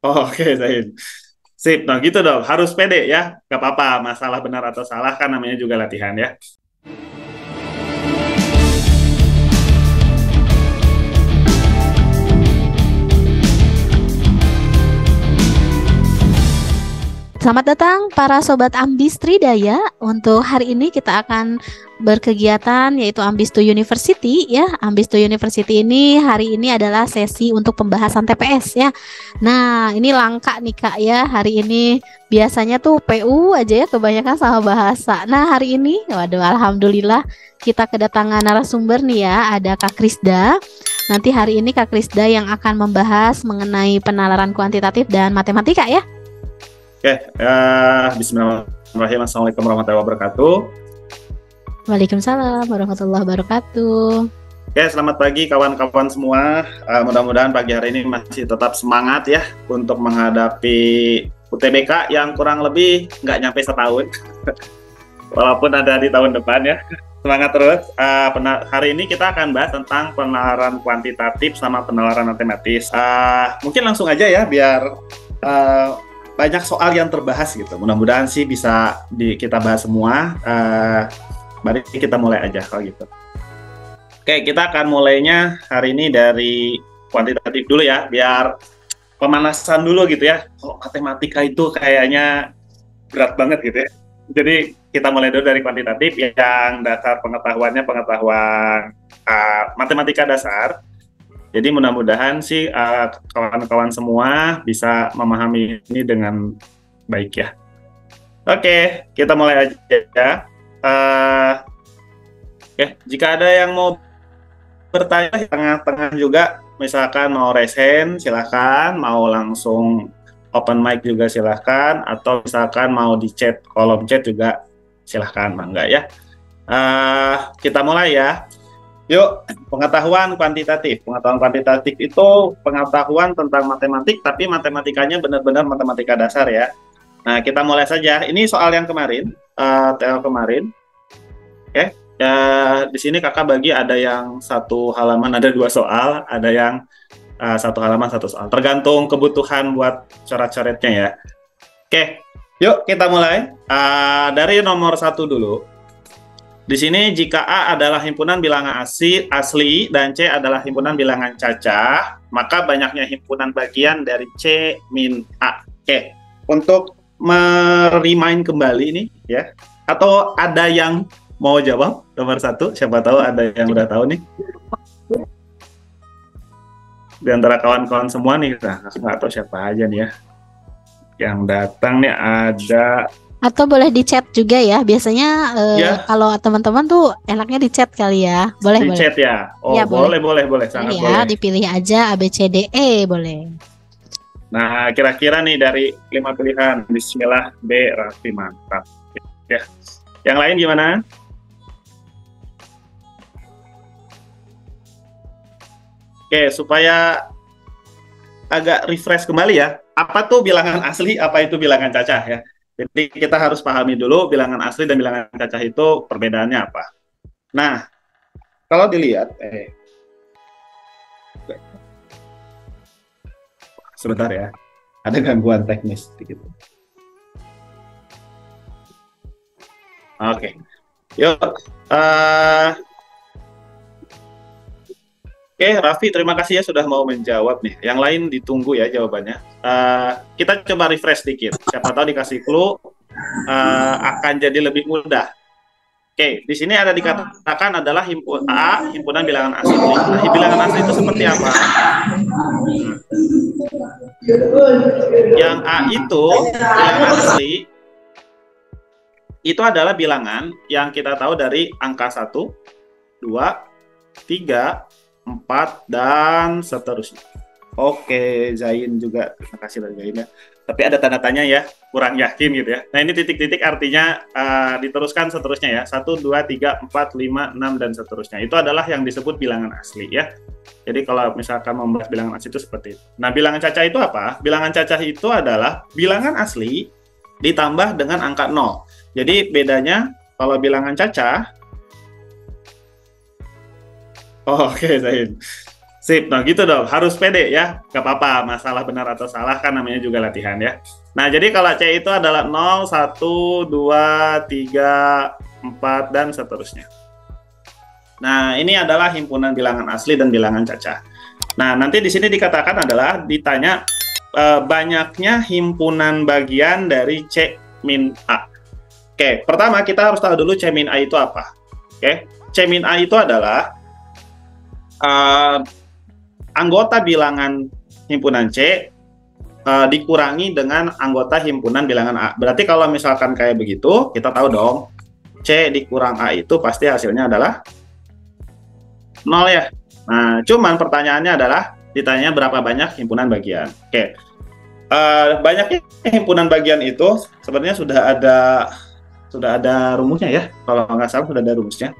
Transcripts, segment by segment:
Oh, oke, Zain. Sip, nah gitu dong. Harus pede ya. Gak apa-apa, masalah benar atau salah kan namanya juga latihan ya. Selamat datang para sobat Ambis Tridaya. Untuk hari ini kita akan berkegiatan yaitu Ambis to University ya. Ambis to University ini hari ini adalah sesi untuk pembahasan TPS ya. Nah, ini langka nih Kak ya. Hari ini biasanya tuh PU aja ya kebanyakan sama bahasa. Nah, hari ini waduh alhamdulillah kita kedatangan narasumber nih ya. Ada Kak Krisda. Nanti hari ini Kak Krisda yang akan membahas mengenai penalaran kuantitatif dan matematika ya. Oke, bismillahirrahmanirrahim. Assalamualaikum warahmatullahi wabarakatuh. Waalaikumsalam warahmatullahi wabarakatuh. Oke, selamat pagi kawan-kawan semua. Mudah-mudahan pagi hari ini masih tetap semangat ya untuk menghadapi UTBK yang kurang lebih nggak nyampe setahun. Walaupun ada di tahun depan ya. Semangat terus. Hari ini kita akan bahas tentang penalaran kuantitatif sama penalaran matematis. Mungkin langsung aja ya biar banyak soal yang terbahas gitu. Mudah-mudahan sih bisa kita bahas semua. Mari kita mulai aja kalau gitu. Oke, kita akan mulainya hari ini dari kuantitatif dulu ya, biar pemanasan dulu gitu ya. Kalau matematika itu kayaknya berat banget gitu ya. Jadi kita mulai dulu dari kuantitatif yang dasar pengetahuannya pengetahuan matematika dasar. Jadi mudah-mudahan sih kawan-kawan semua bisa memahami ini dengan baik ya. Oke, kita mulai aja ya. Jika ada yang mau bertanya di tengah-tengah juga, misalkan mau raise hand silahkan, mau langsung open mic juga silahkan, atau misalkan mau di chat, kolom chat juga silahkan, mangga ya. Kita mulai ya. Yuk, pengetahuan kuantitatif. Pengetahuan kuantitatif itu pengetahuan tentang matematik, tapi matematikanya benar-benar matematika dasar ya. Nah, kita mulai saja. Ini soal yang kemarin, TL kemarin. Oke, ya, di sini kakak bagi ada yang satu halaman ada 2 soal, ada yang satu halaman 1 soal. Tergantung kebutuhan buat coret-coretnya ya. Oke, yuk kita mulai. Dari nomor 1 dulu. Di sini jika A adalah himpunan bilangan asli dan C adalah himpunan bilangan cacah, maka banyaknya himpunan bagian dari C min A. Oke, untuk merimain kembali ini ya, atau ada yang mau jawab nomor 1? Siapa tahu ada yang udah tahu nih. Di antara kawan-kawan semua nih, nah, nggak tahu siapa aja nih ya. Yang datang nih ada. Atau boleh di chat juga ya. Biasanya kalau teman-teman tuh enaknya di chat kali ya. Boleh, di boleh. Chat ya. Oh, ya, boleh, sangat ya, boleh. Dipilih aja A, B, C, D, E boleh. Nah, kira-kira nih dari 5 pilihan. Bismillah, B, Raffi, mantap. Ya. Yang lain gimana? Oke, supaya agak refresh kembali ya. Apa tuh bilangan asli, apa itu bilangan cacah ya. Jadi kita harus pahami dulu bilangan asli dan bilangan cacah itu perbedaannya apa. Nah, kalau dilihat, sebentar ya, ada gangguan teknis sedikit. Oke, yuk. Oke, Raffi, terima kasih ya sudah mau menjawab nih. Yang lain ditunggu ya jawabannya. Kita coba refresh dikit. Siapa tahu dikasih clue akan jadi lebih mudah. Oke, di sini ada dikatakan adalah himpunan bilangan asli. Nah, bilangan asli itu seperti apa? Yang A itu bilangan asli itu adalah bilangan yang kita tahu dari angka 1, 2, 3, 4, dan seterusnya. Oke, Zain juga. Terima kasih dari Zain ya. Tapi ada tanda tanya ya, kurang yakin gitu ya. Nah, ini titik-titik artinya diteruskan seterusnya ya. 1, 2, 3, 4, 5, 6, dan seterusnya. Itu adalah yang disebut bilangan asli ya. Jadi kalau misalkan membahas bilangan asli itu seperti itu. Nah, bilangan cacah itu apa? Bilangan cacah itu adalah bilangan asli ditambah dengan angka 0. Jadi bedanya kalau bilangan cacah. Oke, Zain. Sip, nah gitu dong, harus pede ya, gak apa-apa, masalah benar atau salah kan namanya juga latihan ya. Nah, jadi kalau C itu adalah 0, 1, 2, 3, 4, dan seterusnya. Nah, ini adalah himpunan bilangan asli dan bilangan cacah. Nah, nanti di sini dikatakan adalah ditanya banyaknya himpunan bagian dari C min A. Oke, pertama kita harus tahu dulu C min A itu apa. Oke, C min A itu adalah anggota bilangan himpunan C dikurangi dengan anggota himpunan bilangan A. Berarti kalau misalkan kayak begitu, kita tahu dong, C dikurang A itu pasti hasilnya adalah 0 ya. Nah, cuman pertanyaannya adalah ditanya berapa banyak himpunan bagian. Oke, banyaknya himpunan bagian itu sebenarnya sudah ada rumusnya ya. Kalau nggak salah sudah ada rumusnya.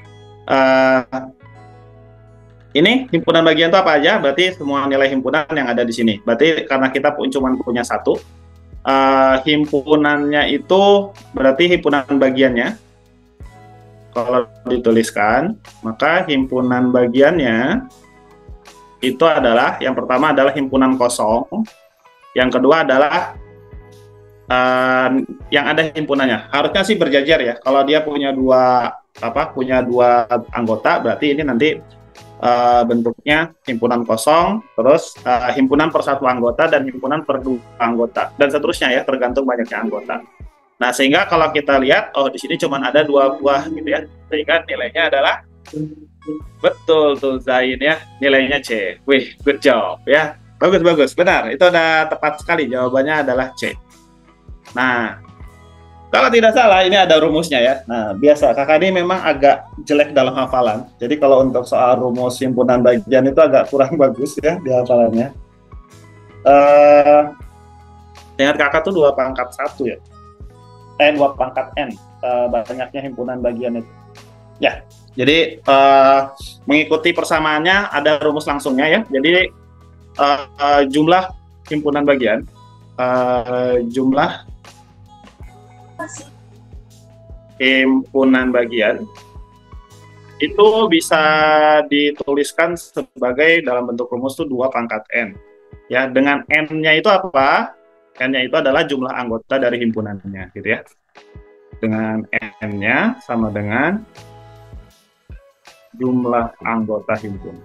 Ini himpunan bagian itu apa aja? Berarti semua nilai himpunan yang ada di sini. Berarti karena kita cuma punya satu, himpunannya itu berarti himpunan bagiannya. Kalau dituliskan, maka himpunan bagiannya itu adalah, yang pertama adalah himpunan kosong, yang kedua adalah yang ada himpunannya. Harusnya sih berjajar ya. Kalau dia punya dua anggota, berarti ini nanti bentuknya himpunan kosong, terus himpunan per satu anggota dan himpunan per dua anggota, dan seterusnya ya, tergantung banyaknya anggota. Nah, sehingga kalau kita lihat, oh di sini cuma ada 2 buah gitu ya, sehingga nilainya adalah betul tuh Zain ya, nilainya C. Wih, good job ya, bagus, benar, itu udah tepat sekali, jawabannya adalah C. Nah, kalau tidak salah, ini ada rumusnya ya. Nah, biasa, kakak ini memang agak jelek dalam hafalan. Jadi kalau untuk soal rumus himpunan bagian itu agak kurang bagus ya di hafalannya. Dengan kakak tuh 2 pangkat 1 ya. 2 pangkat N, banyaknya himpunan bagian itu. Ya, jadi mengikuti persamaannya ada rumus langsungnya ya. Jadi jumlah himpunan bagian, himpunan bagian itu bisa dituliskan sebagai dalam bentuk rumus itu 2 pangkat N. Ya, dengan N-nya itu apa? N-nya itu adalah jumlah anggota dari himpunannya, gitu ya. Dengan N-nya sama dengan jumlah anggota himpunan.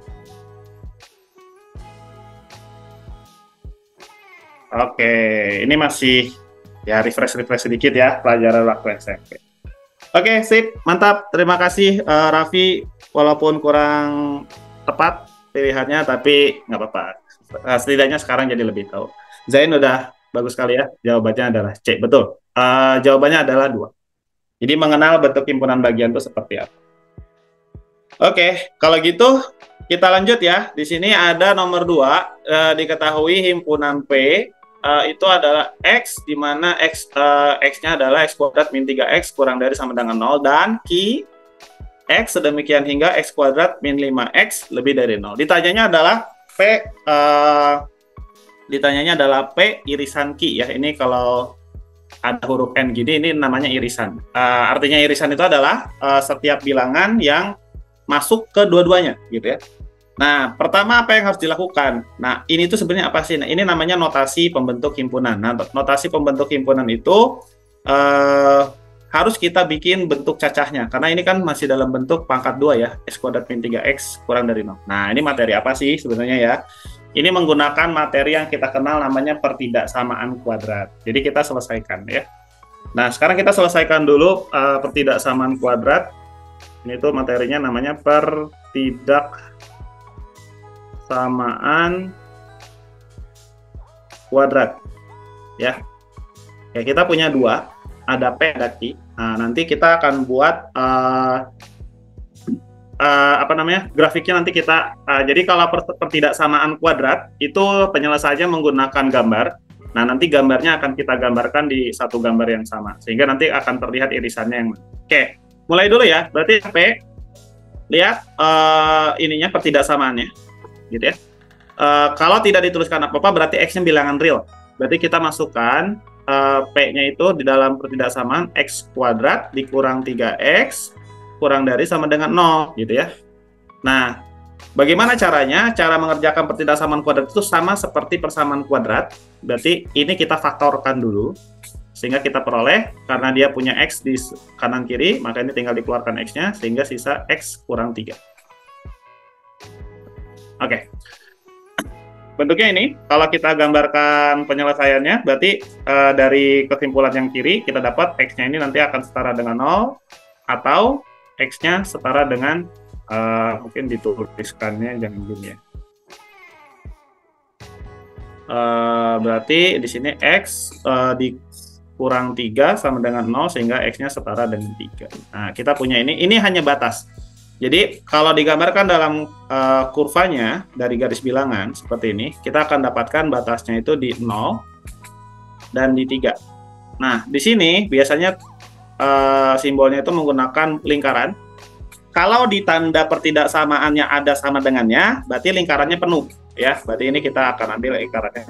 Oke, ini masih ya refresh sedikit ya pelajaran waktu SMP. Oke, sip, mantap. Terima kasih Raffi, walaupun kurang tepat pilihannya, tapi nggak apa-apa. Setidaknya sekarang jadi lebih tahu. Zain udah bagus sekali ya, jawabannya adalah C, betul. Jawabannya adalah 2. Jadi mengenal bentuk himpunan bagian itu seperti apa. Oke, kalau gitu kita lanjut ya. Di sini ada nomor 2, diketahui himpunan P itu adalah X, di mana X-nya adalah X kuadrat min 3X kurang dari sama dengan 0, dan Q X sedemikian hingga X kuadrat min 5X lebih dari 0. Ditanyanya adalah P irisan Q ya. Ini kalau ada huruf N gini, ini namanya irisan. Artinya irisan itu adalah setiap bilangan yang masuk ke dua-duanya gitu ya. Nah, pertama apa yang harus dilakukan? Nah, ini tuh sebenarnya apa sih? Nah, ini namanya notasi pembentuk himpunan. Nah, notasi pembentuk himpunan itu harus kita bikin bentuk cacahnya, karena ini kan masih dalam bentuk pangkat 2 ya, X kuadrat min 3X kurang dari 0. Nah, ini materi apa sih sebenarnya ya? Ini menggunakan materi yang kita kenal namanya pertidaksamaan kuadrat. Jadi kita selesaikan ya. Nah, sekarang kita selesaikan dulu pertidaksamaan kuadrat. Ini tuh materinya namanya pertidaksamaan kuadrat. Ya. Ya, kita punya 2, ada P, ada Q. Nah, nanti kita akan buat grafiknya nanti kita jadi kalau pertidaksamaan kuadrat itu penyelesaiannya menggunakan gambar. Nah, nanti gambarnya akan kita gambarkan di satu gambar yang sama sehingga nanti akan terlihat irisannya yang mana. Oke, mulai dulu ya. Berarti P, lihat ininya pertidaksamaannya gitu ya. Kalau tidak dituliskan apa-apa berarti X-nya bilangan real. Berarti kita masukkan P-nya itu di dalam pertidaksamaan X kuadrat dikurang 3X kurang dari sama dengan 0 gitu ya. Nah, Bagaimana caranya? Cara mengerjakan pertidaksamaan kuadrat itu sama seperti persamaan kuadrat. Berarti ini kita faktorkan dulu. Sehingga kita peroleh, karena dia punya X di kanan kiri, maka ini tinggal dikeluarkan X-nya, sehingga sisa X kurang 3. Oke. Bentuknya ini, kalau kita gambarkan penyelesaiannya, berarti dari kesimpulan yang kiri, kita dapat X-nya ini nanti akan setara dengan 0, atau X-nya setara dengan, mungkin dituliskannya jangan gini ya. Berarti di sini X dikurang 3 sama dengan 0, sehingga X-nya setara dengan 3. Nah, kita punya ini hanya batas. Jadi, kalau digambarkan dalam kurvanya dari garis bilangan seperti ini, kita akan dapatkan batasnya itu di 0 dan di 3. Nah, di sini biasanya simbolnya itu menggunakan lingkaran. Kalau di tanda pertidaksamaannya ada sama dengannya, berarti lingkarannya penuh. Ya, berarti ini kita akan ambil lingkarannya.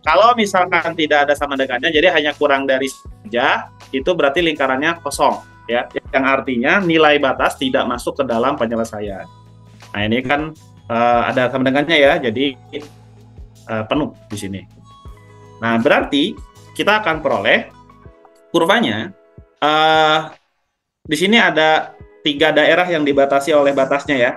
Kalau misalkan tidak ada sama dengannya, jadi hanya kurang dari saja, itu berarti lingkarannya kosong. Ya, yang artinya nilai batas tidak masuk ke dalam penyelesaian. Nah, ini kan ada sama dengannya ya, jadi penuh di sini. Nah, berarti kita akan peroleh kurvanya. Di sini ada 3 daerah yang dibatasi oleh batasnya ya,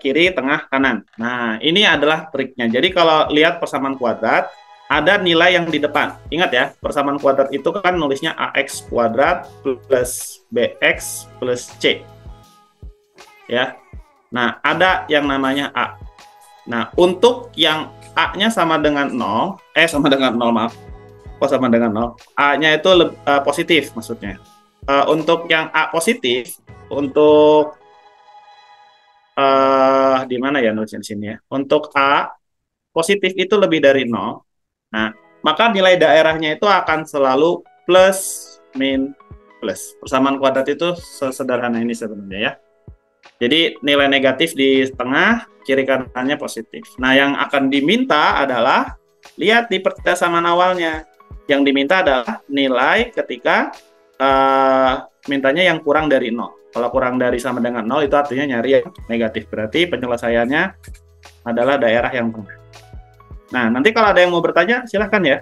kiri, tengah, kanan. Nah, ini adalah triknya. Jadi kalau lihat persamaan kuadrat, ada nilai yang di depan. Ingat ya, persamaan kuadrat itu kan nulisnya AX kuadrat plus BX plus C. Ya. Nah, ada yang namanya A. Nah, untuk yang A-nya sama dengan 0, sama dengan 0, maaf. Kok sama dengan 0? A-nya itu positif maksudnya. Untuk yang A positif, untuk di mana ya nulisnya di sini ya? Untuk A positif itu lebih dari 0. Nah, maka nilai daerahnya itu akan selalu plus, min, plus. Persamaan kuadrat itu sesederhana ini sebenarnya ya. Jadi nilai negatif di tengah, kiri kanannya positif. Nah, yang akan diminta adalah lihat di persamaan awalnya. Yang diminta adalah nilai ketika mintanya yang kurang dari 0. Kalau kurang dari sama dengan 0 itu artinya nyari yang negatif. Berarti penyelesaiannya adalah daerah yang tengah. Nah, nanti kalau ada yang mau bertanya, silahkan ya.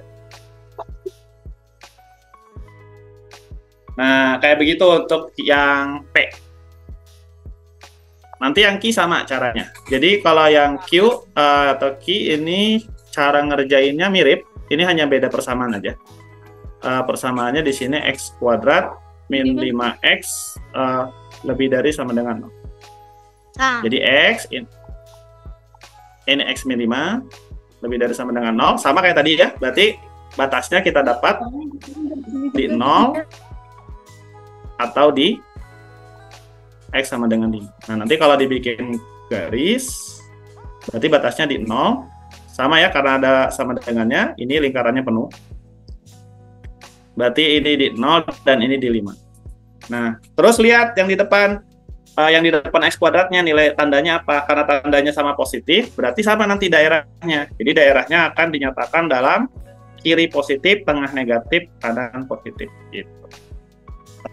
Nah, kayak begitu untuk yang P. Nanti yang Q sama caranya. Jadi kalau yang Q atau Q ini cara ngerjainnya mirip. Ini hanya beda persamaan aja. Persamaannya di sini X kuadrat min 5X lebih dari sama dengan 0. Jadi X ini X min 5 lebih dari sama dengan 0, sama kayak tadi ya. Berarti batasnya kita dapat di 0 atau di X sama dengan 5. Nah, nanti kalau dibikin garis, berarti batasnya di 0. Sama ya, karena ada sama dengannya, ini lingkarannya penuh. Berarti ini di 0 dan ini di 5. Nah, terus lihat yang di depan. Yang di depan X kuadratnya nilai tandanya apa? Karena tandanya sama positif, berarti sama nanti daerahnya. Jadi daerahnya akan dinyatakan dalam kiri positif, tengah negatif, kanan positif. Gitu.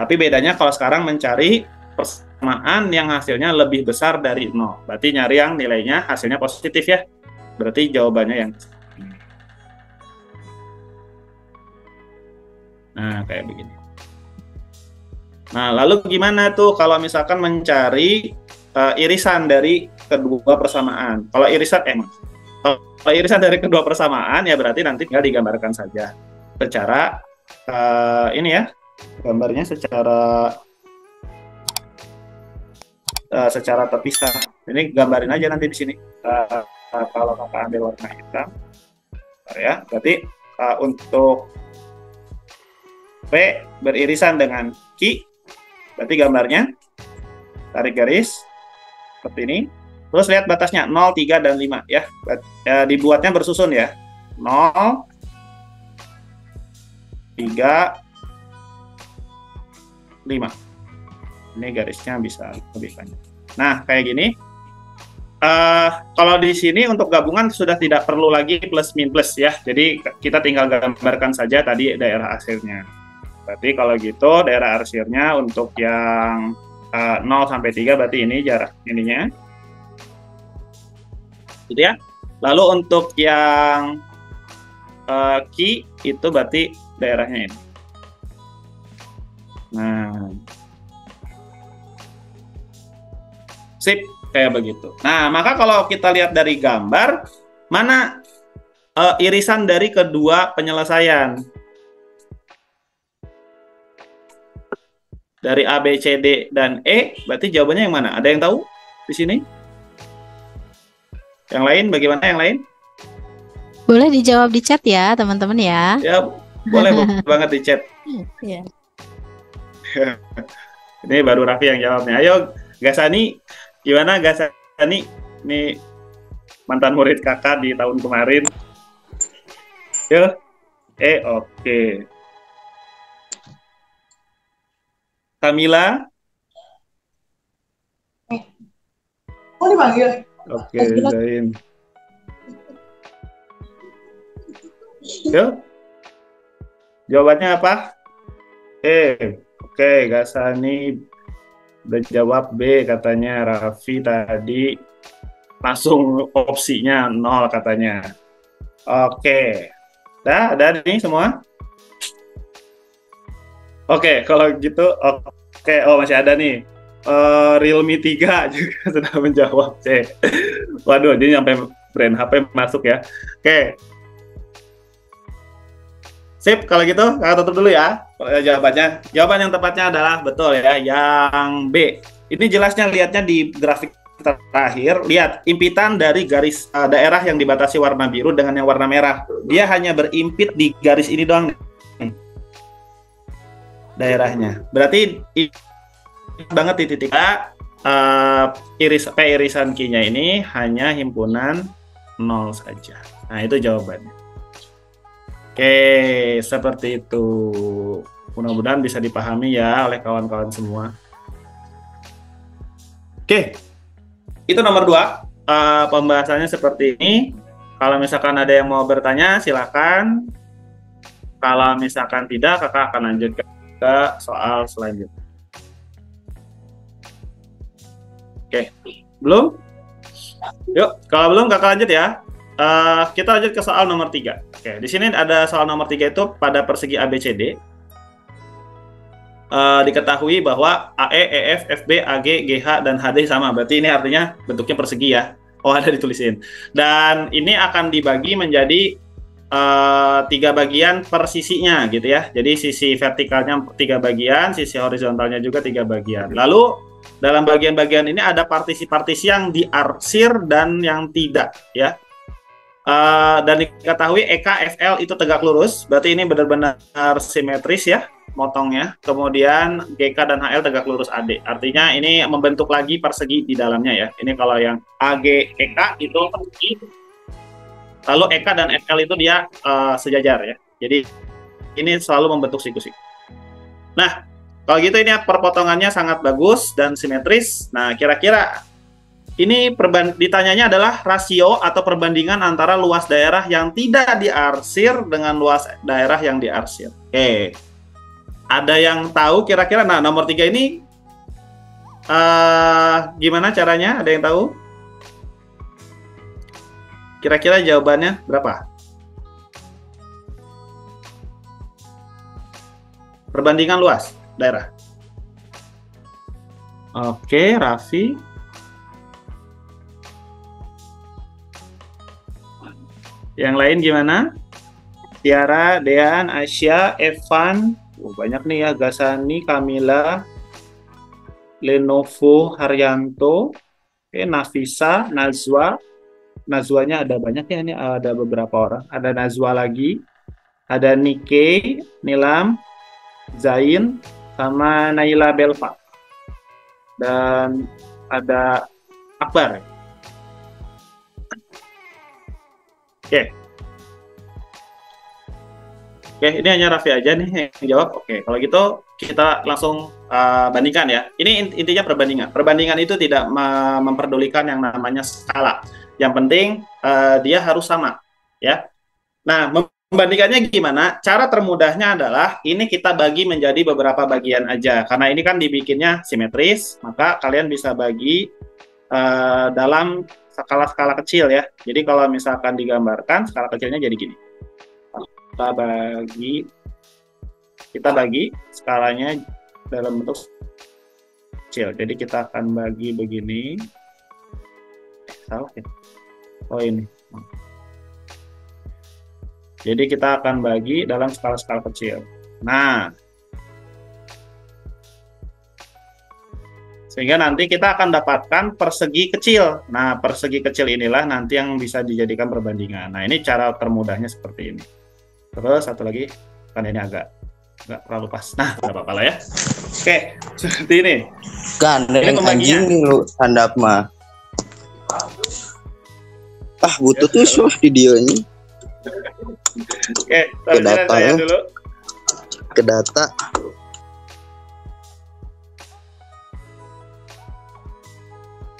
Tapi bedanya kalau sekarang mencari persamaan yang hasilnya lebih besar dari 0. Berarti nyari yang nilainya hasilnya positif ya. Berarti jawabannya yang nah, kayak begini. Nah, lalu gimana tuh kalau misalkan mencari irisan dari kedua persamaan? Kalau irisan dari kedua persamaan ya berarti nanti tinggal digambarkan saja secara ini ya, gambarnya secara terpisah. Ini gambarin aja nanti di sini. Kalau Kakak ambil warna hitam, ya, berarti untuk P beririsan dengan Q, berarti gambarnya tarik garis seperti ini. Terus lihat batasnya 0, 3, dan 5 ya. Dibuatnya bersusun ya. 0, 3, 5. Ini garisnya bisa lebih panjang. Nah, kayak gini. Kalau di sini untuk gabungan sudah tidak perlu lagi plus min plus ya. Jadi kita tinggal gambarkan saja tadi daerah arsirnya. Berarti kalau gitu daerah arsirnya untuk yang 0 sampai 3 berarti ini jarak ininya. gitu ya. Lalu untuk yang Ki itu berarti daerahnya ini. Nah, sip, kayak begitu. Nah, maka kalau kita lihat dari gambar, mana irisan dari kedua penyelesaian? Dari A, B, C, D, dan E, berarti jawabannya yang mana? Ada yang tahu di sini? Yang lain, bagaimana yang lain? Boleh dijawab di chat ya, teman-teman ya. Ya, boleh banget di chat. Iya. Ini baru Raffi yang jawabnya. Ayo, Gasani, gimana Gasani? Ini mantan murid kakak di tahun kemarin. Yuk, oke. Kamila? Oh, dipanggil? Oke, Zain. Yuk, jawabannya apa? Oke, Gasani udah jawab B katanya. Raffi tadi langsung opsinya 0 katanya. Oke, ada nih semua? Oke, kalau gitu, oke, masih ada nih. Realme 3 juga sudah menjawab C. Waduh, jadi sampai brand HP masuk ya. Oke. Sip, kalau gitu, kakak tutup dulu ya jawabannya. Jawaban yang tepatnya adalah betul ya, yang B. Ini jelasnya lihatnya di grafik terakhir. Lihat, impitan dari garis daerah yang dibatasi warna biru dengan yang warna merah. Dia hanya berimpit di garis ini doang. Daerahnya. Berarti banget di titik A, irisan Q-nya ini hanya himpunan 0 saja. Nah, itu jawabannya. Oke, seperti itu. Mudah-mudahan bisa dipahami ya oleh kawan-kawan semua. Oke, itu nomor 2. Pembahasannya seperti ini. Kalau misalkan ada yang mau bertanya, silakan. Kalau misalkan tidak, kakak akan lanjut ke soal selanjutnya. Oke, belum? Yuk, kalau belum kakak lanjut ya. Kita lanjut ke soal nomor 3. Oke, di sini ada soal nomor 3 itu pada persegi ABCD. Diketahui bahwa AE, EF, FB, AG, GH, dan HD sama. Berarti ini artinya bentuknya persegi ya. Oh, ada ditulisin. Dan ini akan dibagi menjadi 3 bagian per sisinya gitu ya. Jadi sisi vertikalnya 3 bagian, sisi horizontalnya juga 3 bagian. Lalu dalam bagian-bagian ini ada partisi-partisi yang diarsir dan yang tidak ya. Dan diketahui EK, FL itu tegak lurus, berarti ini benar-benar simetris ya, motongnya. Kemudian GK dan HL tegak lurus AD, artinya ini membentuk lagi persegi di dalamnya ya. Ini kalau yang AG, EK itu persegi, lalu EK dan FL itu dia sejajar ya. Jadi ini selalu membentuk siku-siku. Nah, kalau gitu ini perpotongannya sangat bagus dan simetris. Nah, kira-kira ini ditanyanya adalah rasio atau perbandingan antara luas daerah yang tidak diarsir dengan luas daerah yang diarsir. Oke. Ada yang tahu kira-kira? Nah, nomor 3 ini gimana caranya? Ada yang tahu? Kira-kira jawabannya berapa? Perbandingan luas daerah. Oke, Raffi. Yang lain gimana? Tiara, Dean, Asya, Evan, banyak nih ya, Gasani, Kamila, Lenovo, Haryanto, Nafisa, Nazwa. Nazwanya ada banyak ya, ini ada beberapa orang. Ada Nazwa lagi, ada Nike, Nilam, Zain, sama Naila Belva. Dan ada Akbar. Oke, ini hanya Raffi aja nih yang jawab. Oke, kalau gitu kita langsung bandingkan ya. Ini intinya perbandingan. Perbandingan itu tidak memperdulikan yang namanya skala. Yang penting dia harus sama, ya. Nah, membandingkannya gimana? Cara termudahnya adalah ini kita bagi menjadi beberapa bagian aja. Karena ini kan dibikinnya simetris, maka kalian bisa bagi dalam skala-skala kecil ya. Jadi kalau misalkan digambarkan skala kecilnya jadi gini. Kita bagi skalanya dalam bentuk kecil. Jadi kita akan bagi begini. Salah ya? Oh ini. Jadi kita akan bagi dalam skala-skala kecil. Nah, sehingga nanti kita akan dapatkan persegi kecil. Nah, persegi kecil inilah nanti yang bisa dijadikan perbandingan. Nah, ini cara termudahnya seperti ini. Terus satu lagi, kan ini agak nggak terlalu pas. Nah, nggak apa-apa lah ya. Oke, seperti ini. Gandeng anjing nih lu stand-up mah. Butuh tuh videonya. Oke, ke data ya dulu. Ke data.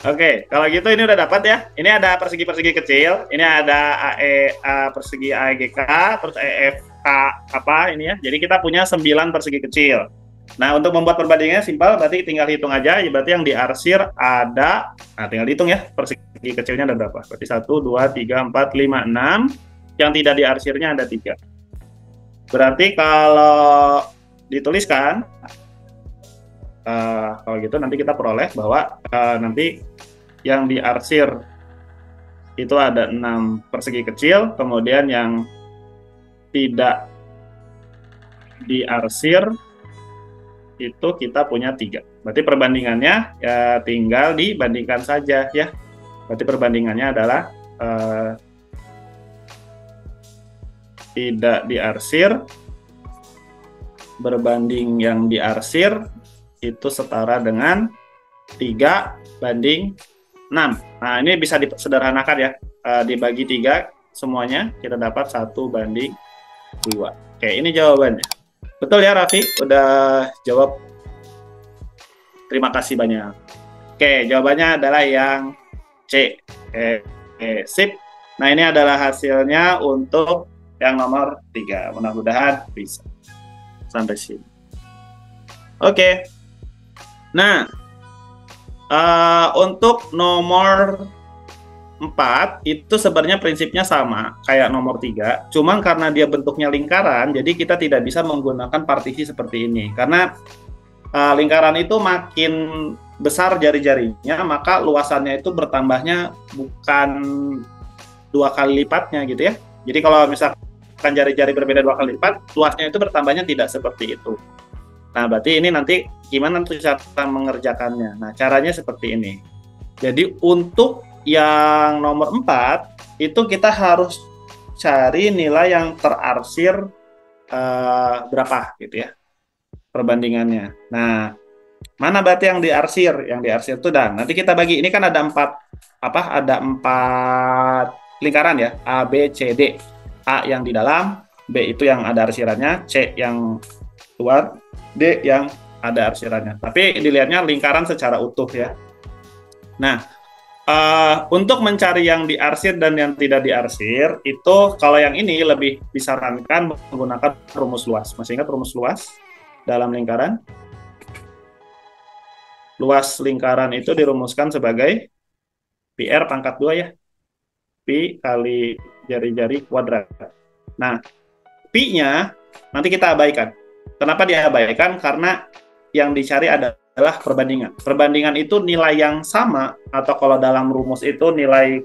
Oke, kalau gitu ini udah dapat ya. Ini ada persegi-persegi kecil. Ini ada persegi AEGK, terus EFK apa ini ya. Jadi kita punya 9 persegi kecil. Nah, untuk membuat perbandingannya simpel, berarti tinggal hitung aja. Berarti yang diarsir ada, nah tinggal dihitung ya, persegi kecilnya ada berapa. Berarti 1, 2, 3, 4, 5, 6. Yang tidak diarsirnya ada 3. Berarti kalau dituliskan, kalau gitu nanti kita peroleh bahwa nanti yang diarsir itu ada 6 persegi kecil, kemudian yang tidak diarsir itu kita punya 3. Berarti perbandingannya ya tinggal dibandingkan saja ya. Berarti perbandingannya adalah tidak diarsir berbanding yang diarsir itu setara dengan 3/6. Nah, ini bisa disederhanakan ya. Dibagi 3 semuanya, kita dapat 1/2. Oke, ini jawabannya. Betul ya, Raffi? Udah jawab. Terima kasih banyak. Oke, jawabannya adalah yang C. Sip. Nah, ini adalah hasilnya untuk yang nomor 3. Mudah-mudahan bisa. Sampai sini. Oke. Nah, untuk nomor 4 itu sebenarnya prinsipnya sama kayak nomor 3, cuman karena dia bentuknya lingkaran, jadi kita tidak bisa menggunakan partisi seperti ini. Karena lingkaran itu makin besar jari-jarinya, maka luasannya itu bertambahnya bukan 2 kali lipatnya gitu ya. Jadi kalau misalkan jari-jari berbeda 2 kali lipat, luasnya itu bertambahnya tidak seperti itu. Nah, berarti ini nanti gimana tuh cara mengerjakannya? Nah, caranya seperti ini. Jadi untuk yang nomor 4 itu kita harus cari nilai yang terarsir berapa gitu ya perbandingannya. Nah, mana berarti yang diarsir? Yang diarsir itu nanti kita bagi. Ini kan ada 4 lingkaran ya, A, B, C, D. A yang di dalam, B itu yang ada arsirannya, C yang luar, D yang ada arsirannya. Tapi dilihatnya lingkaran secara utuh ya. Nah, untuk mencari yang diarsir dan yang tidak diarsir, itu kalau yang ini lebih disarankan menggunakan rumus luas. Masih ingat rumus luas dalam lingkaran? Luas lingkaran itu dirumuskan sebagai PR pangkat 2 ya. Pi kali jari-jari kuadrat. Nah, Pi-nya nanti kita abaikan. Kenapa diabaikan? Karena yang dicari adalah perbandingan. Perbandingan itu nilai yang sama, atau kalau dalam rumus itu nilai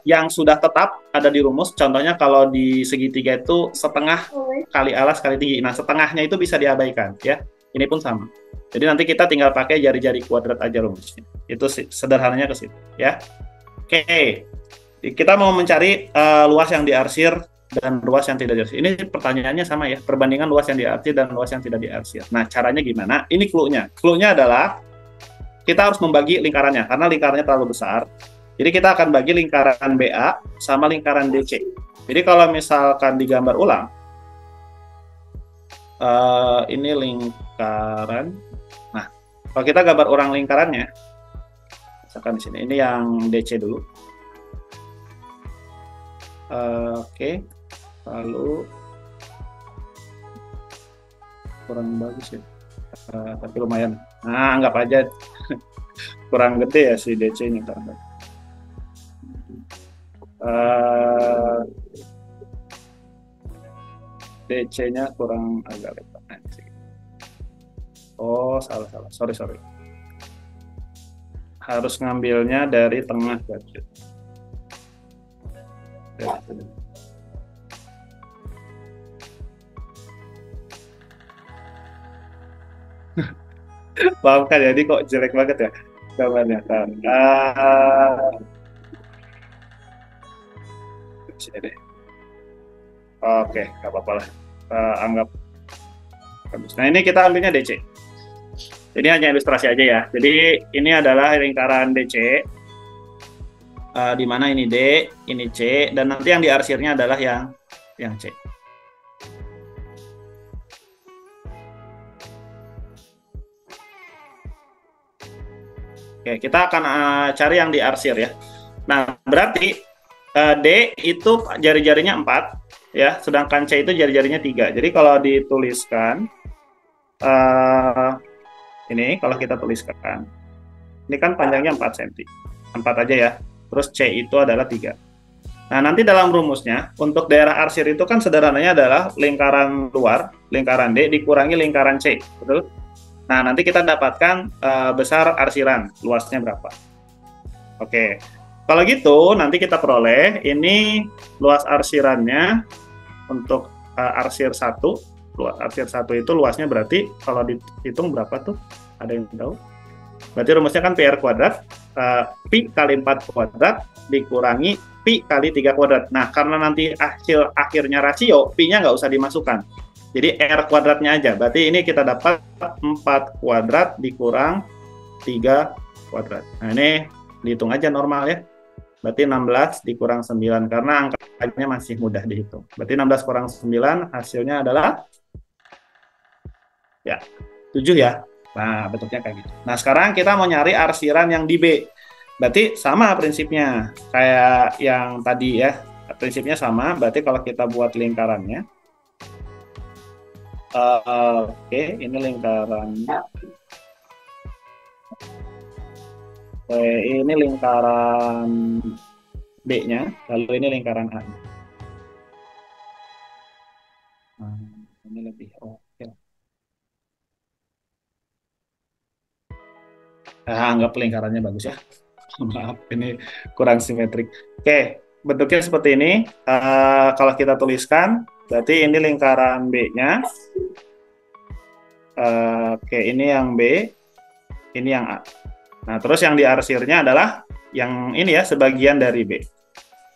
yang sudah tetap ada di rumus. Contohnya kalau di segitiga itu setengah kali alas kali tinggi. Nah, setengahnya itu bisa diabaikan ya. Ini pun sama. Jadi nanti kita tinggal pakai jari-jari kuadrat aja rumusnya. Itu sederhananya ke situ ya. Oke. Kita mau mencari luas yang diarsir dan luas yang tidak diarsir. Ini pertanyaannya sama ya, perbandingan luas yang diarsir dan luas yang tidak diarsir. Nah, caranya gimana? Ini clue-nya. Clue-nya adalah kita harus membagi lingkarannya, karena lingkarannya terlalu besar. Jadi kita akan bagi lingkaran BA sama lingkaran DC. Jadi kalau misalkan digambar ulang, ini lingkaran. Nah, kalau kita gambar ulang lingkarannya, misalkan di sini, ini yang DC dulu. Oke. Lalu kurang bagus ya, tapi lumayan. Nah, anggap aja kurang gede ya si DC-nya kan. DC-nya kurang agak lebar. Oh, salah. Sorry. Harus ngambilnya dari tengah gadget. Paham kan, jadi kok jelek banget ya gambarnya kan. Sini deh. Oke, nggak apa-apa lah. Anggap bagus. Nah, ini kita ambilnya DC. Ini hanya ilustrasi aja ya. Jadi ini adalah lingkaran DC. Di mana ini D, ini C, dan nanti yang diarsirnya adalah yang C. Oke, kita akan cari yang diarsir ya. Nah, berarti D itu jari-jarinya 4 ya, sedangkan C itu jari-jarinya 3. Jadi kalau dituliskan ini, kalau kita tuliskan ini kan panjangnya 4 cm. 4 aja ya. Terus C itu adalah 3. Nah, nanti dalam rumusnya untuk daerah arsir itu kan sederhananya adalah lingkaran luar, lingkaran D dikurangi lingkaran C, betul? Nah, nanti kita dapatkan besar arsiran, luasnya berapa. Oke, kalau gitu nanti kita peroleh ini luas arsirannya untuk arsir 1. Luas arsir 1 itu luasnya berarti kalau dihitung berapa tuh? Ada yang tahu? Berarti rumusnya kan PR kuadrat, pi kali 4 kuadrat dikurangi pi kali 3 kuadrat. Nah, karena nanti hasil akhirnya rasio, pi-nya nggak usah dimasukkan. Jadi R kuadratnya aja. Berarti ini kita dapat 4 kuadrat dikurang 3 kuadrat. Nah, ini dihitung aja normal ya. Berarti 16 dikurang 9, karena angkanya masih mudah dihitung. Berarti 16 kurang 9 hasilnya adalah ya 7 ya. Nah, bentuknya kayak gitu. Nah, sekarang kita mau nyari arsiran yang di B. Berarti sama prinsipnya kayak yang tadi ya. Prinsipnya sama, berarti kalau kita buat lingkarannya. Oke, ini lingkarannya. Ini lingkaran B-nya, lalu ini lingkaran A. Nah, ini lebih oke. Anggap lingkarannya bagus ya. Maaf, ini kurang simetrik. Oke, bentuknya seperti ini. Kalau kita tuliskan, berarti ini lingkaran B-nya. Oke, ini yang B, ini yang A. Nah, terus yang diarsirnya adalah yang ini ya, sebagian dari B.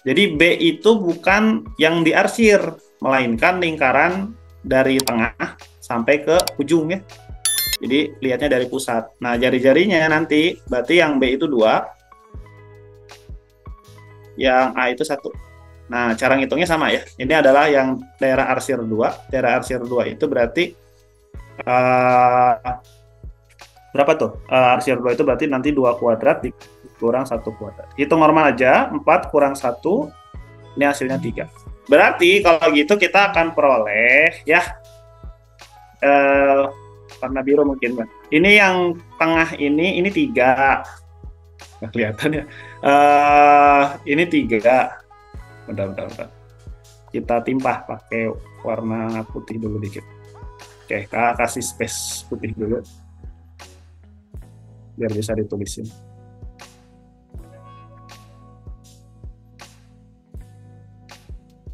Jadi B itu bukan yang diarsir, melainkan lingkaran dari tengah sampai ke ujung ya. Jadi lihatnya dari pusat. Nah, jari-jarinya nanti berarti yang B itu 2, yang A itu 1. Nah, cara ngitungnya sama ya. Ini adalah yang daerah arsir 2. Daerah arsir 2 itu berarti berapa tuh? Arsir 2 itu berarti nanti 2 kuadrat dikurang 1 kuadrat. Hitung normal aja, 4 kurang 1, ini hasilnya 3. Berarti kalau gitu kita akan peroleh ya, warna biru mungkin kan. Ini yang tengah ini 3. Nggak kelihatan ya. Ini 3. Bentar. Kita timpah pakai warna putih dulu dikit. Oke, kasih space putih dulu. Biar bisa ditulisin.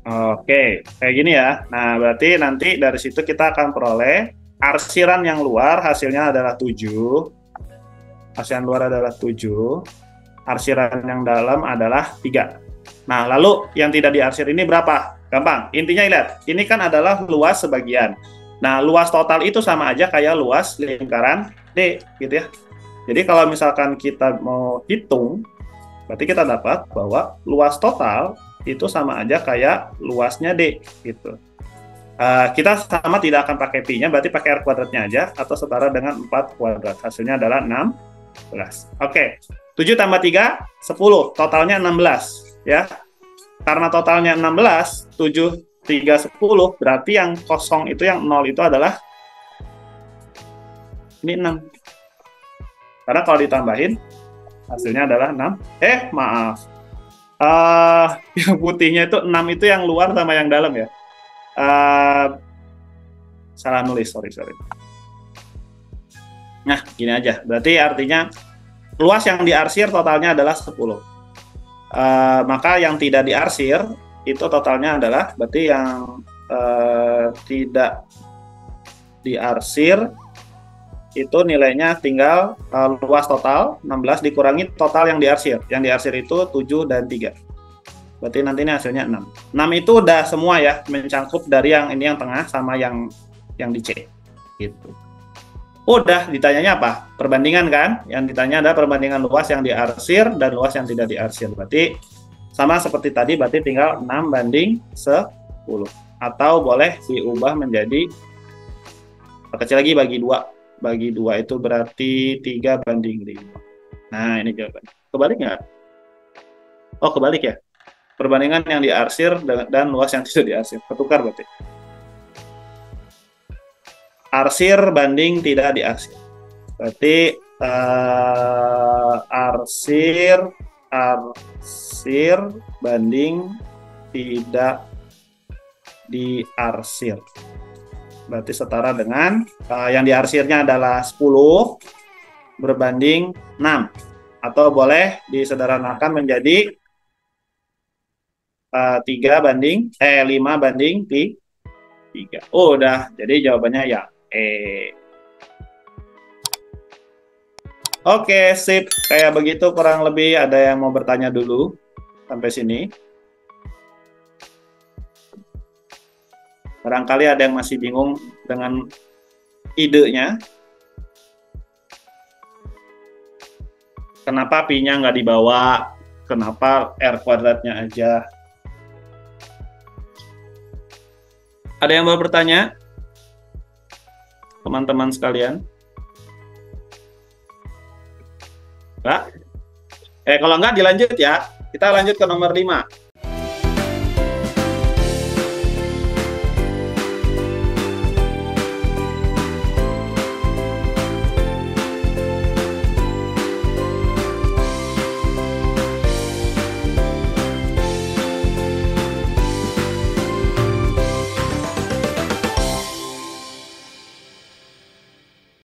Oke, kayak gini ya. Nah, berarti nanti dari situ kita akan peroleh arsiran yang luar hasilnya adalah 7. Arsiran luar adalah 7. Arsiran yang dalam adalah 3. Nah, lalu yang tidak diarsir ini berapa? Gampang. Intinya lihat, ini kan adalah luas sebagian. Nah, luas total itu sama aja kayak luas lingkaran D, gitu ya. Jadi kalau misalkan kita mau hitung, berarti kita dapat bahwa luas total itu sama aja kayak luasnya D, gitu. Kita sama tidak akan pakai pi-nya, berarti pakai R kuadratnya aja, atau setara dengan 4 kuadrat. Hasilnya adalah 16. Oke, 7 tambah 3, 10. Totalnya 16. Ya. Karena totalnya 16, 7, 3, 10, berarti yang kosong itu, yang 0 itu adalah ini 6. Karena kalau ditambahin Hasilnya adalah 6. Maaf. Yang putihnya itu 6 itu yang luar sama yang dalam ya. Salah nulis, sorry. Nah, gini aja. Berarti artinya luas yang diarsir totalnya adalah 10. Maka yang tidak diarsir itu totalnya adalah, berarti yang tidak diarsir itu nilainya tinggal luas total 16 dikurangi total yang diarsir. Yang diarsir itu 7 dan 3. Berarti nanti ini hasilnya 6. 6 itu udah semua ya, mencangkup dari yang ini yang tengah sama yang di C. Gitu. Udah, ditanyanya apa? Perbandingan kan? Yang ditanya adalah perbandingan luas yang diarsir dan luas yang tidak diarsir. Berarti sama seperti tadi, berarti tinggal 6 banding 10. Atau boleh diubah menjadi, kecil lagi bagi 2. Bagi 2 itu berarti 3 banding 5. Nah, ini jawabannya. Kebalik nggak? Oh, kebalik ya. Perbandingan yang diarsir dan luas yang tidak diarsir. Ketukar berarti. Arsir banding tidak diarsir. Berarti arsir banding tidak diarsir. Berarti setara dengan yang diarsirnya adalah 10 berbanding 6. Atau boleh disederhanakan menjadi 5 banding 3. Oh, udah. Jadi jawabannya ya E. Oke, sip. Kayak begitu kurang lebih. Ada yang mau bertanya dulu sampai sini? Barangkali ada yang masih bingung dengan idenya. Kenapa pi-nya nggak dibawa? Kenapa R kuadratnya aja? Ada yang mau bertanya? Teman-teman sekalian? Enggak? Kalau enggak dilanjut ya. Kita lanjut ke nomor 5.